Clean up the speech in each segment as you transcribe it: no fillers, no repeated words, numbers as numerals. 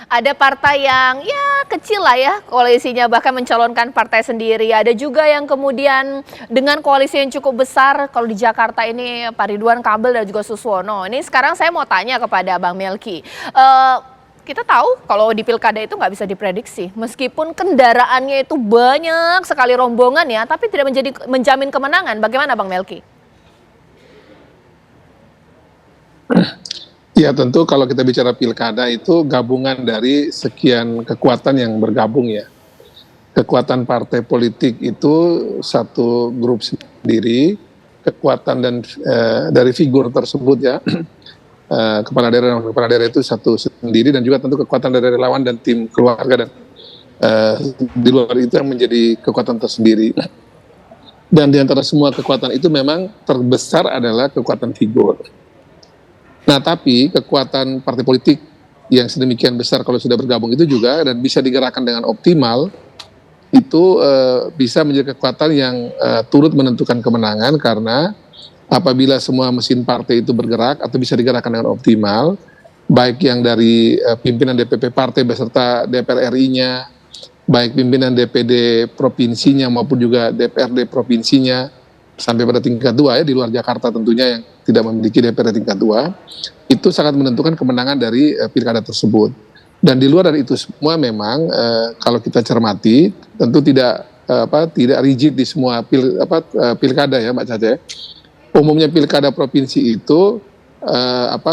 Ada partai yang ya kecil lah ya koalisinya, bahkan mencalonkan partai sendiri. Ada juga yang kemudian dengan koalisi yang cukup besar, kalau di Jakarta ini Pak Ridwan Kamil dan juga Suswono. Ini sekarang saya mau tanya kepada Bang Melki. Kita tahu kalau di pilkada itu nggak bisa diprediksi. Meskipun kendaraannya itu banyak sekali rombongan ya, tapi tidak menjamin kemenangan. Bagaimana Bang Melki? Ya tentu kalau kita bicara pilkada itu gabungan dari sekian kekuatan yang bergabung ya. Kekuatan partai politik itu satu grup sendiri, kekuatan dan dari figur tersebut ya, kepala daerah dan kepala daerah itu satu sendiri, dan juga tentu kekuatan dari relawan dan tim keluarga dan di luar itu yang menjadi kekuatan tersendiri. Dan di antara semua kekuatan itu memang terbesar adalah kekuatan figur. Nah, tapi kekuatan partai politik yang sedemikian besar kalau sudah bergabung itu juga dan bisa digerakkan dengan optimal, itu bisa menjadi kekuatan yang turut menentukan kemenangan, karena apabila semua mesin partai itu bergerak atau bisa digerakkan dengan optimal, baik yang dari pimpinan DPP partai beserta DPR RI-nya, baik pimpinan DPD provinsinya maupun juga DPRD provinsinya, sampai pada tingkat 2 ya, di luar Jakarta tentunya yang tidak memiliki DPRD tingkat 2, itu sangat menentukan kemenangan dari pilkada tersebut. Dan di luar dari itu semua memang kalau kita cermati tentu tidak rigid di semua pilkada ya Mbak Caca. Umumnya pilkada provinsi itu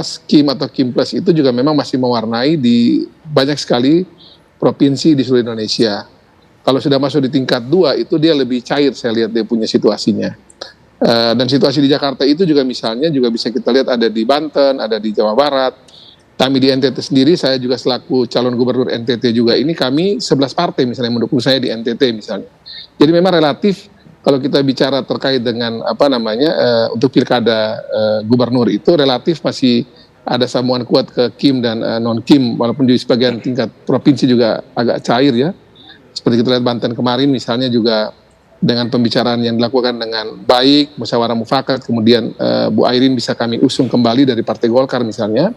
skim atau kimpres itu juga memang masih mewarnai di banyak sekali provinsi di seluruh Indonesia. Kalau sudah masuk di tingkat 2 itu dia lebih cair, saya lihat dia punya situasinya. Dan situasi di Jakarta itu juga misalnya juga bisa kita lihat ada di Banten, ada di Jawa Barat. Kami di NTT sendiri, saya juga selaku calon gubernur NTT juga ini, kami 11 partai misalnya mendukung saya di NTT misalnya. Jadi memang relatif kalau kita bicara terkait dengan untuk pilkada gubernur itu relatif masih ada sambungan kuat ke Kim dan non-Kim, walaupun di sebagian tingkat provinsi juga agak cair ya. Seperti kita lihat Banten kemarin misalnya juga dengan pembicaraan yang dilakukan dengan baik, musyawarah mufakat, kemudian Bu Airin bisa kami usung kembali dari Partai Golkar misalnya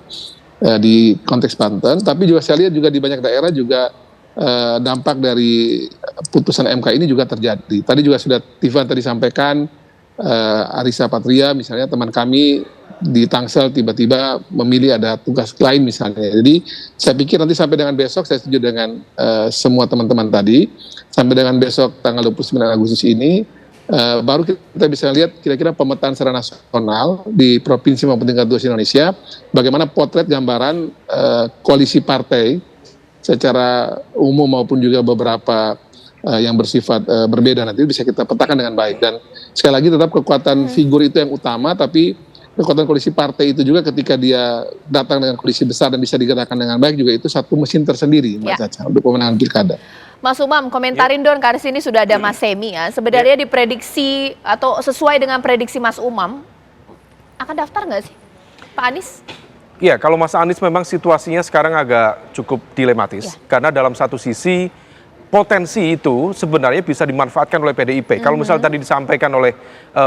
di konteks Banten. Tapi juga saya lihat juga di banyak daerah juga dampak dari putusan MK ini juga terjadi. Tadi juga sudah Tiffan tadi sampaikan, Arisa Patria misalnya teman kami di Tangsel tiba-tiba memilih ada tugas lain misalnya. Jadi saya pikir nanti sampai dengan besok, saya setuju dengan semua teman-teman tadi, sampai dengan besok tanggal 29 Agustus ini baru kita bisa lihat kira-kira pemetaan secara nasional di provinsi maupun tingkat 2 Indonesia, bagaimana potret gambaran koalisi partai secara umum maupun juga beberapa yang bersifat berbeda, nanti bisa kita petakan dengan baik. Dan sekali lagi tetap kekuatan figur itu yang utama, tapi kekuatan koalisi partai itu juga ketika dia datang dengan koalisi besar dan bisa digerakkan dengan baik juga itu satu mesin tersendiri Mbak Caca untuk pemenangan pilkada. Mas Umam, komentarin dong, karena sini sudah ada Mas Semi ya. Sebenarnya diprediksi atau sesuai dengan prediksi Mas Umam, akan daftar nggak sih Pak Anies? Iya, kalau Mas Anies memang situasinya sekarang agak cukup dilematis. Karena dalam satu sisi potensi itu sebenarnya bisa dimanfaatkan oleh PDIP. Kalau misalnya tadi disampaikan oleh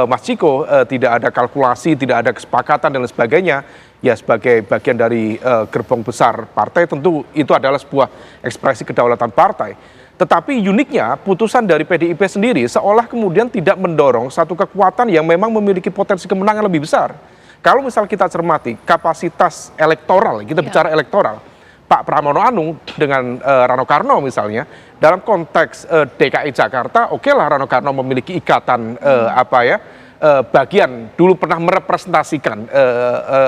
Mas Ciko, tidak ada kalkulasi, tidak ada kesepakatan dan lain sebagainya, ya sebagai bagian dari gerbong besar partai tentu itu adalah sebuah ekspresi kedaulatan partai. Tetapi uniknya putusan dari PDIP sendiri seolah kemudian tidak mendorong satu kekuatan yang memang memiliki potensi kemenangan lebih besar. Kalau misal kita cermati kapasitas elektoral, kita bicara elektoral, Pak Pramono Anung dengan Rano Karno misalnya, dalam konteks DKI Jakarta, oke lah Rano Karno memiliki ikatan bagian dulu pernah merepresentasikan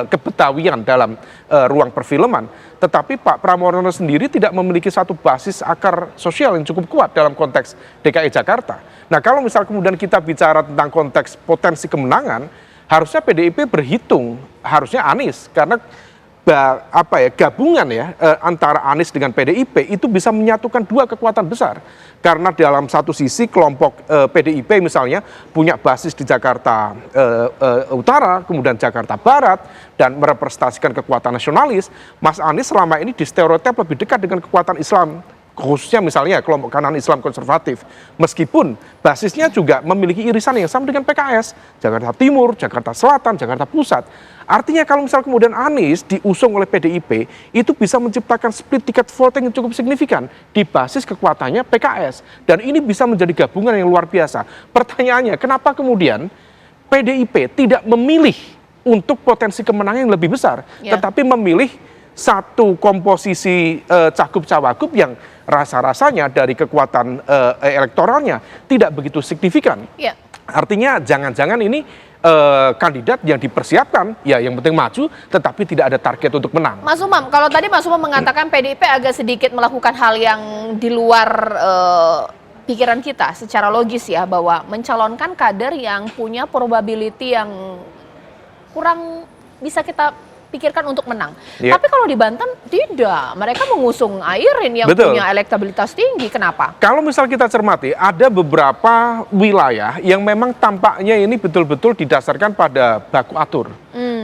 kebetawian dalam ruang perfilman, tetapi Pak Pramono sendiri tidak memiliki satu basis akar sosial yang cukup kuat dalam konteks DKI Jakarta. Nah, kalau misal kemudian kita bicara tentang konteks potensi kemenangan, harusnya PDIP berhitung, harusnya Anies, karena gabungan ya antara Anies dengan PDIP itu bisa menyatukan dua kekuatan besar. Karena dalam satu sisi kelompok PDIP misalnya punya basis di Jakarta Utara, kemudian Jakarta Barat, dan merepresentasikan kekuatan nasionalis. Mas Anies selama ini di stereotip lebih dekat dengan kekuatan Islam khususnya misalnya kelompok kanan Islam konservatif, meskipun basisnya juga memiliki irisan yang sama dengan PKS, Jakarta Timur, Jakarta Selatan, Jakarta Pusat. Artinya kalau misal kemudian Anies diusung oleh PDIP, itu bisa menciptakan split ticket voting yang cukup signifikan di basis kekuatannya PKS. Dan ini bisa menjadi gabungan yang luar biasa. Pertanyaannya, kenapa kemudian PDIP tidak memilih untuk potensi kemenangan yang lebih besar, tetapi memilih satu komposisi cagup-cawagup yang rasa-rasanya dari kekuatan elektoralnya tidak begitu signifikan. Artinya jangan-jangan ini kandidat yang dipersiapkan, ya yang penting maju, tetapi tidak ada target untuk menang. Mas Umam, kalau tadi Mas Umam mengatakan PDIP agak sedikit melakukan hal yang di luar pikiran kita secara logis ya, bahwa mencalonkan kader yang punya probability yang kurang bisa kita pikirkan untuk menang. Tapi kalau di Banten tidak, mereka mengusung Airin yang punya elektabilitas tinggi. Kenapa? Kalau misal kita cermati, ada beberapa wilayah yang memang tampaknya ini betul-betul didasarkan pada baku atur.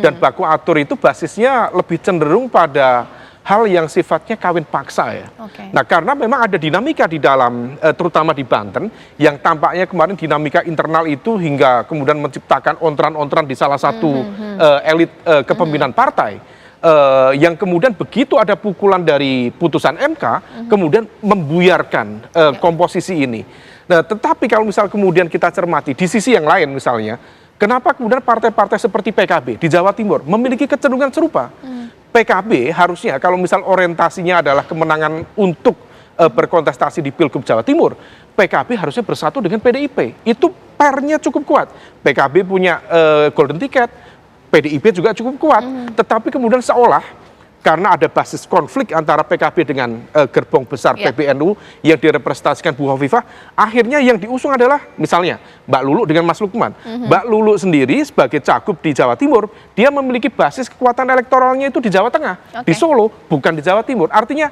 Dan baku atur itu basisnya lebih cenderung pada hal yang sifatnya kawin paksa ya. Nah, karena memang ada dinamika di dalam, terutama di Banten, yang tampaknya kemarin dinamika internal itu hingga kemudian menciptakan ontran-ontran di salah satu elit kepemimpinan partai, yang kemudian begitu ada pukulan dari putusan MK, kemudian membuyarkan komposisi ini. Nah, tetapi kalau misal kemudian kita cermati di sisi yang lain misalnya, kenapa kemudian partai-partai seperti PKB di Jawa Timur memiliki kecenderungan serupa? PKB harusnya kalau misal orientasinya adalah kemenangan untuk berkontestasi di Pilgub Jawa Timur, PKB harusnya bersatu dengan PDIP. Itu pairnya cukup kuat. PKB punya golden ticket, PDIP juga cukup kuat. Tetapi kemudian seolah karena ada basis konflik antara PKB dengan gerbong besar PBNU yang direpresentasikan Bu Hovifah, akhirnya yang diusung adalah misalnya Mbak Lulu dengan Mas Lukman. Mbak Lulu sendiri sebagai cagup di Jawa Timur, dia memiliki basis kekuatan elektoralnya itu di Jawa Tengah, di Solo, bukan di Jawa Timur. Artinya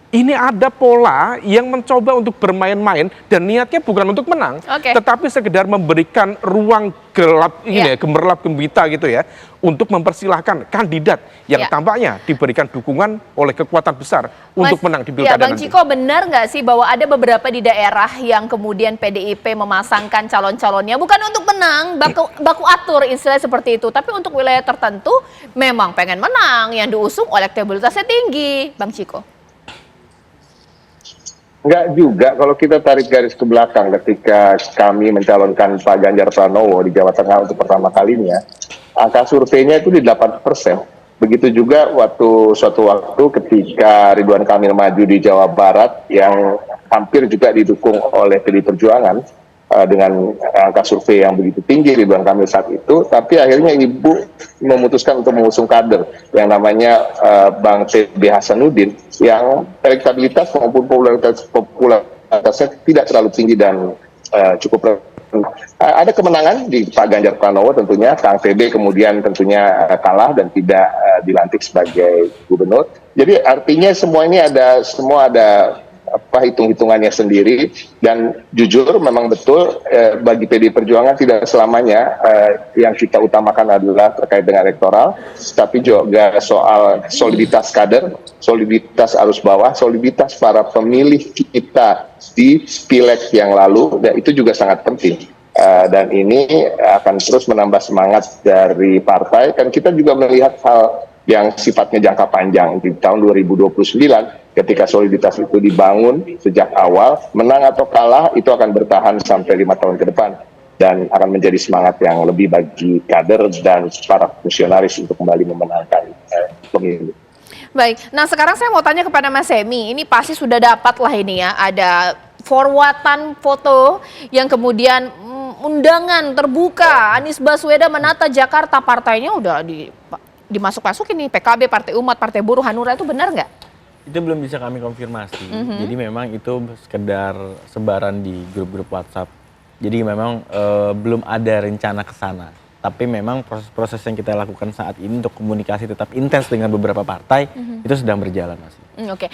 ini ada pola yang mencoba untuk bermain-main dan niatnya bukan untuk menang, tetapi sekedar memberikan ruang gelap ini ya, gemerlap gembita gitu ya, untuk mempersilahkan kandidat yang tampaknya diberikan dukungan oleh kekuatan besar untuk menang di pilkada Bang nanti. Ciko, benar nggak sih bahwa ada beberapa di daerah yang kemudian PDIP memasangkan calon-calonnya bukan untuk menang, baku atur istilah seperti itu, tapi untuk wilayah tertentu memang pengen menang, yang diusung elektabilitasnya tinggi, Bang Ciko? Enggak juga, kalau kita tarik garis ke belakang ketika kami mencalonkan Pak Ganjar Pranowo di Jawa Tengah untuk pertama kalinya, angka surveinya itu di 8%. Begitu juga suatu waktu ketika Ridwan Kamil maju di Jawa Barat yang hampir juga didukung oleh PDI Perjuangan dengan angka survei yang begitu tinggi Ridwan Kamil saat itu, tapi akhirnya Ibu memutuskan untuk mengusung kader yang namanya Bang TB Hasanuddin yang elektabilitas maupun popularitasnya tidak terlalu tinggi dan cukup ada kemenangan di Pak Ganjar Pranowo tentunya, Kang TB kemudian tentunya kalah dan tidak dilantik sebagai gubernur. Jadi artinya semua ada hitung-hitungannya sendiri, dan jujur memang betul bagi PDI Perjuangan tidak selamanya yang kita utamakan adalah terkait dengan elektoral, tapi juga soal soliditas kader, soliditas arus bawah, soliditas para pemilih kita di pileg yang lalu, dan itu juga sangat penting. Dan ini akan terus menambah semangat dari partai, dan kita juga melihat hal yang sifatnya jangka panjang di tahun 2029 ketika soliditas itu dibangun sejak awal, menang atau kalah itu akan bertahan sampai 5 tahun ke depan dan akan menjadi semangat yang lebih bagi kader dan para fungsionaris untuk kembali memenangkan pemilu. Baik, nah sekarang saya mau tanya kepada Mas Semi, ini pasti sudah dapat lah ini ya, ada forwardan foto yang kemudian undangan terbuka, Anies Baswedan menata Jakarta, partainya udah dimasuk-masukin nih, PKB, Partai Umat, Partai Buruh, Hanura, itu benar nggak? Itu belum bisa kami konfirmasi. Jadi memang itu sekedar sebaran di grup-grup WhatsApp. Jadi memang belum ada rencana ke sana. Tapi memang proses-proses yang kita lakukan saat ini untuk komunikasi tetap intens dengan beberapa partai itu sedang berjalan masih. Oke.